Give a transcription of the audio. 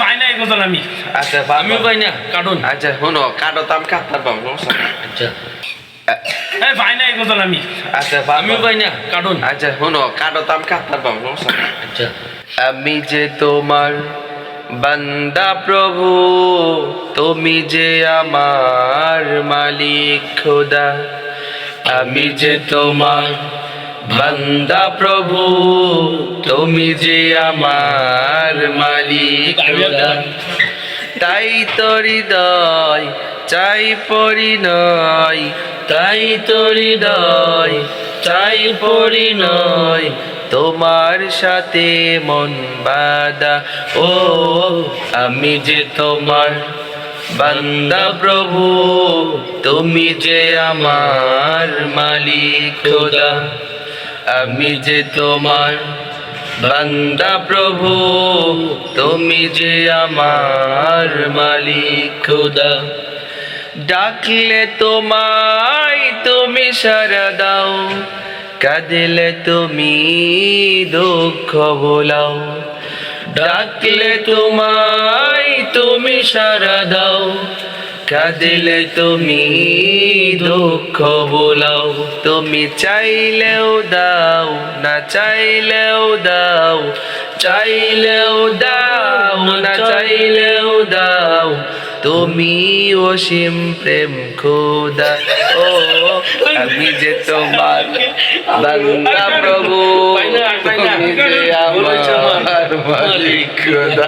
পাই না এই কথা আমি। আচ্ছা আমিও পাই না কাটুন। আচ্ছা শোনো, কাটো তো আমি কাটতে পারবো। আচ্ছা পাই না এই কথা আমি। আচ্ছা আমিও পাই না কাটুন। আচ্ছা শোনো, কাটো তো আমি কাটতে পারবো। আচ্ছা আমি যে তোমার বান্দা প্রভু, তুমি যে আমার মালিক খোদা। আমি যে তোমার বান্দা প্রভু, তুমি যে আমার মালিক খোদা। তাই তো হৃদয় চাই পরিণয়, তাই তো হৃদয় চাই পরিণয়, তোমার সাথে মন বাঁধা। ও আমি যে তোমার বান্দা প্রভু, তুমি যে আমার মালিক খোদা। আমি যে তোমার বান্দা প্রভু, তুমি যে আমার মালিক খোদা। ডাকলে তোমায় তুমি সাড়া দাও, কাঁদলে তুমি দুঃখ ভোলাও। ডাকলে তোমায় তুমি সাড়া দাও, কাঁদলে তুমি দুঃখ ভোলাও। তুমি চাইলেও দাও, না চাইলেও দাও, চাইলেও দাও, না চাইলেও দাও, তুমি অসীম প্রেম খোদা। ও আমি যে তোমার বান্দা প্রভু, তুমি যে আমার মালিক খোদা।